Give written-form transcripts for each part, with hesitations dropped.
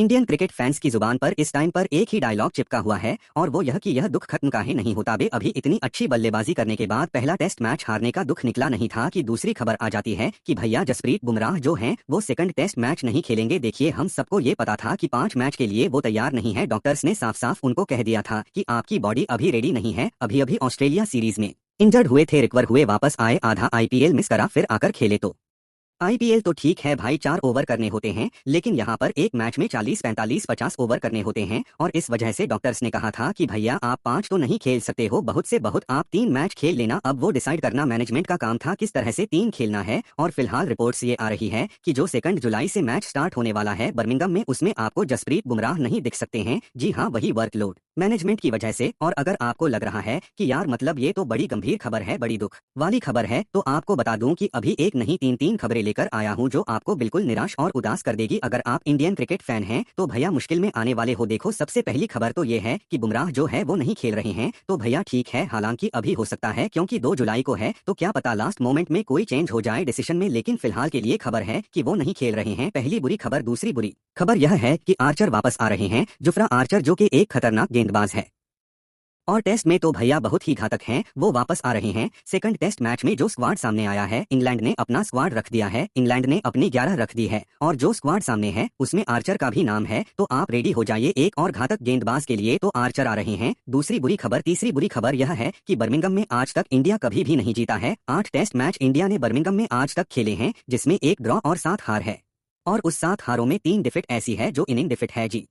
Indian cricket fans की जुबान पर इस टाइम पर एक ही डायलॉग चिपका हुआ है और वो यह कि यह दुख खत्म काहे नहीं होता बे। अभी इतनी अच्छी बल्लेबाजी करने के बाद पहला टेस्ट मैच हारने का दुख निकला नहीं था कि दूसरी खबर आ जाती है कि भैया जसप्रीत बुमराह जो हैं वो सेकंड टेस्ट मैच नहीं खेलेंगे। देखिए, हम सबको ये पता था कि 5 मैच के लिए वो तैयार नहीं है। डॉक्टर्स ने साफ साफ उनको कह दिया था कि आपकी बॉडी अभी रेडी नहीं है। अभी अभी ऑस्ट्रेलिया सीरीज में इंजर्ड हुए थे, रिकवर हुए, वापस आए, आधा आईपीएल मिस करा, फिर आकर खेले। तो आईपीएल तो ठीक है भाई, 4 ओवर करने होते हैं, लेकिन यहाँ पर एक मैच में 40, 45, 50 ओवर करने होते हैं और इस वजह से डॉक्टर्स ने कहा था कि भैया आप 5 तो नहीं खेल सकते हो, बहुत से बहुत आप 3 मैच खेल लेना। अब वो डिसाइड करना मैनेजमेंट का काम था किस तरह से 3 खेलना है। और फिलहाल रिपोर्ट्स ये आ रही है कि जो 2 जुलाई से मैच स्टार्ट होने वाला है बर्मिंघम में, उसमें आपको जसप्रीत बुमराह नहीं दिख सकते हैं। जी हाँ, वही वर्कलोड मैनेजमेंट की वजह से। और अगर आपको लग रहा है कि यार मतलब ये तो बड़ी गंभीर खबर है, बड़ी दुख वाली खबर है, तो आपको बता दूं कि अभी एक नहीं 3 खबरें लेकर आया हूं जो आपको बिल्कुल निराश और उदास कर देगी। अगर आप इंडियन क्रिकेट फैन हैं तो भैया मुश्किल में आने वाले हो। देखो, सबसे पहली खबर तो ये है कि बुमराह जो है वो नहीं खेल रहे हैं। तो भैया ठीक है, हालांकि अभी हो सकता है क्योंकि 2 जुलाई को है, तो क्या पता लास्ट मोमेंट में कोई चेंज हो जाए डिसीजन में, लेकिन फिलहाल के लिए खबर है कि वो नहीं खेल रहे हैं। पहली बुरी खबर। दूसरी बुरी खबर यह है कि आर्चर वापस आ रहे हैं। जुफ्रा आर्चर जो कि एक खतरनाक गेंदबाज है और टेस्ट में तो भैया बहुत ही घातक हैं, वो वापस आ रहे हैं। सेकंड टेस्ट मैच में जो स्क्वाड सामने आया है, इंग्लैंड ने अपना स्क्वाड रख दिया है, इंग्लैंड ने अपनी 11 रख दी है और जो स्क्वाड सामने है उसमें आर्चर का भी नाम है। तो आप रेडी हो जाइए एक और घातक गेंदबाज के लिए, तो आर्चर आ रहे हैं। दूसरी बुरी खबर। तीसरी बुरी खबर यह है कि बर्मिंघम में आज तक इंडिया कभी भी नहीं जीता है। 8 टेस्ट मैच इंडिया ने बर्मिंघम में आज तक खेले हैं, जिसमें 1 ड्रॉ और 7 हार है और उस 7 हारों में 3 डिफिट ऐसी है जो इनिंग डिफिट है जी।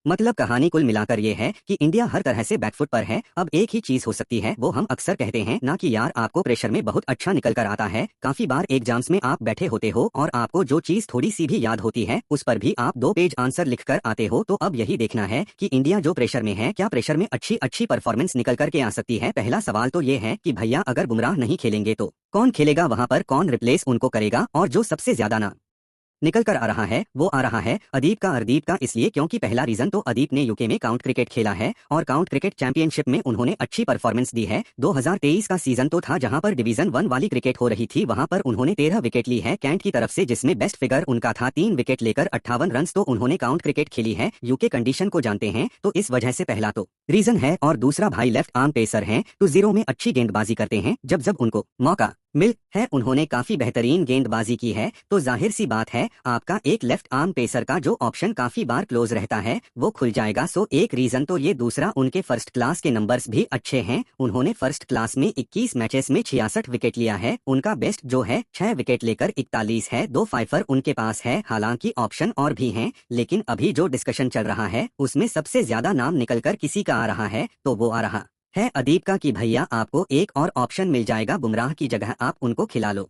मतलब कहानी कुल मिलाकर ये है कि इंडिया हर तरह से बैकफुट पर है। अब एक ही चीज हो सकती है, वो हम अक्सर कहते हैं ना कि यार आपको प्रेशर में बहुत अच्छा निकल कर आता है। काफी बार एग्जाम्स में आप बैठे होते हो और आपको जो चीज थोड़ी सी भी याद होती है उस पर भी आप 2 पेज आंसर लिख कर आते हो। तो अब यही देखना है कि इंडिया जो प्रेशर में है, क्या प्रेशर में अच्छी अच्छी परफॉर्मेंस निकल करके आ सकती है। पहला सवाल तो ये है कि भैया अगर बुमराह नहीं खेलेंगे तो कौन खेलेगा, वहां पर कौन रिप्लेस उनको करेगा। और जो सबसे ज्यादा ना निकल कर आ रहा है वो आ रहा है अदीप का। अर्दीप का इसलिए क्योंकि पहला रीजन तो अदीप ने यूके में काउंट क्रिकेट खेला है और काउंट क्रिकेट चैंपियनशिप में उन्होंने अच्छी परफॉर्मेंस दी है। 2023 का सीजन तो था जहां पर डिवीजन 1 वाली क्रिकेट हो रही थी, वहां पर उन्होंने 13 विकेट ली है कैंट की तरफ से, जिसमें बेस्ट फिगर उनका था 3 विकेट लेकर 58 रन। तो उन्होंने काउंट क्रिकेट खेली है, यूके कंडीशन को जानते हैं, तो इस वजह से पहला तो रीजन है। और दूसरा भाई लेफ्ट आर्म पेसर हैं, तो 0 में अच्छी गेंदबाजी करते हैं। जब जब उनको मौका मिल है उन्होंने काफी बेहतरीन गेंदबाजी की है। तो जाहिर सी बात है आपका एक लेफ्ट आर्म पेसर का जो ऑप्शन काफी बार क्लोज रहता है वो खुल जाएगा। सो एक रीजन तो ये। दूसरा, उनके फर्स्ट क्लास के नंबर्स भी अच्छे हैं। उन्होंने फर्स्ट क्लास में 21 मैचेस में 66 विकेट लिया है। उनका बेस्ट जो है 6 विकेट लेकर 41 है। 2 फाइफर उनके पास है। हालांकि ऑप्शन और भी हैं, लेकिन अभी जो डिस्कशन चल रहा है उसमें सबसे ज्यादा नाम निकल कर किसी का आ रहा है तो वो आ रहा है अदीप का, कि भैया आपको एक और ऑप्शन मिल जाएगा, बुमराह की जगह आप उनको खिला लो।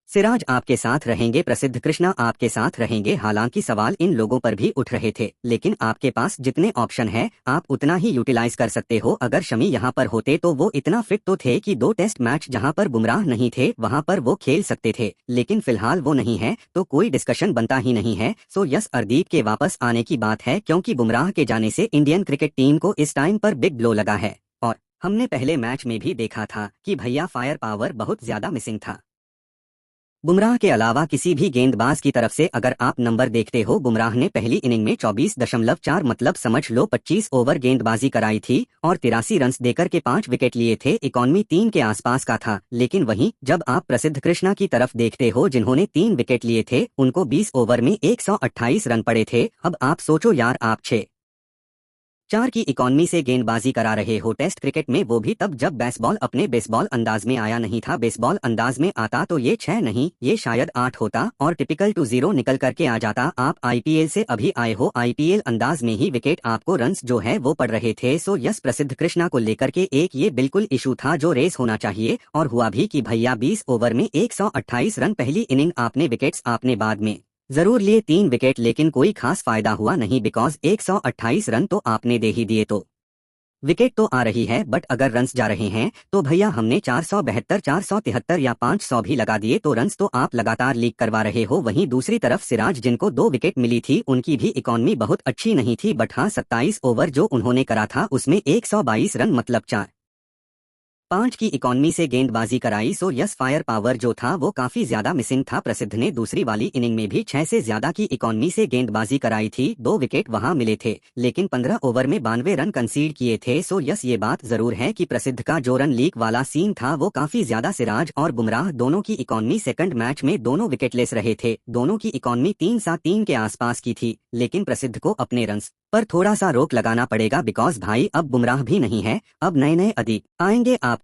सिराज आपके साथ रहेंगे, प्रसिद्ध कृष्णा आपके साथ रहेंगे। हालांकि सवाल इन लोगों पर भी उठ रहे थे, लेकिन आपके पास जितने ऑप्शन है आप उतना ही यूटिलाइज कर सकते हो। अगर शमी यहाँ पर होते तो वो इतना फिट तो थे कि 2 टेस्ट मैच जहाँ पर बुमराह नहीं थे वहाँ पर वो खेल सकते थे, लेकिन फिलहाल वो नहीं है तो कोई डिस्कशन बनता ही नहीं है। सो यस, अर्दीप के वापस आने की बात है, क्योंकि बुमराह के जाने से इंडियन क्रिकेट टीम को इस टाइम पर बिग ब्लो लगा है। और हमने पहले मैच में भी देखा था कि भैया फायर पावर बहुत ज्यादा मिसिंग था बुमराह के अलावा किसी भी गेंदबाज की तरफ से। अगर आप नंबर देखते हो, बुमराह ने पहली इनिंग में 24.4 मतलब समझ लो 25 ओवर गेंदबाजी कराई थी और 83 रन्स देकर के 5 विकेट लिए थे। इकॉनमी 3 के आसपास का था। लेकिन वहीं जब आप प्रसिद्ध कृष्णा की तरफ देखते हो जिन्होंने 3 विकेट लिए थे, उनको 20 ओवर में 128 रन पड़े थे। अब आप सोचो यार, आप 6-4 की इकॉनमी से गेंदबाजी करा रहे हो टेस्ट क्रिकेट में, वो भी तब जब बेसबॉल अपने बेसबॉल अंदाज में आया नहीं था। बेसबॉल अंदाज में आता तो ये 6 नहीं, ये शायद 8 होता और टिपिकल 2-0 निकल करके आ जाता। आप आईपीएल से अभी आए हो, आईपीएल अंदाज में ही विकेट आपको रन्स जो है वो पड़ रहे थे। सो यस, प्रसिद्ध कृष्णा को लेकर के एक ये बिल्कुल इशू था जो रेस होना चाहिए, और हुआ भी कि भैया 20 ओवर में 128 रन। पहली इनिंग आपने विकेट्स आपने बाद में जरूर लिए 3 विकेट, लेकिन कोई खास फायदा हुआ नहीं, बिकॉज 128 रन तो आपने दे ही दिए। तो विकेट तो आ रही है, बट अगर रन्स जा रहे हैं तो भैया हमने 472, 473 या 500 भी लगा दिए तो रन्स तो आप लगातार लीक करवा रहे हो। वहीं दूसरी तरफ सिराज, जिनको 2 विकेट मिली थी, उनकी भी इकॉनमी बहुत अच्छी नहीं थी, बट हाँ 27 ओवर जो उन्होंने करा था उसमें 122 रन मतलब 4 5 की इकॉनमी से गेंदबाजी कराई, सो यस फायर पावर जो था वो काफी ज्यादा मिसिंग था। प्रसिद्ध ने दूसरी वाली इनिंग में भी 6 से ज्यादा की इकॉनमी से गेंदबाजी कराई थी, 2 विकेट वहां मिले थे, लेकिन 15 ओवर में 92 रन कंसीड किए थे। सो यस ये बात जरूर है कि प्रसिद्ध का जो रन लीक वाला सीन था वो काफी ज्यादा। सिराज और बुमराह दोनों की इकॉनमी सेकंड मैच में दोनों विकेटलेस रहे थे, दोनों की इकॉनमी 3-3 के आसपास की थी, लेकिन प्रसिद्ध को अपने रन्स पर थोड़ा सा रोक लगाना पड़ेगा बिकॉज भाई अब बुमराह भी नहीं है, अब नए नए अदीब आएंगे आपको।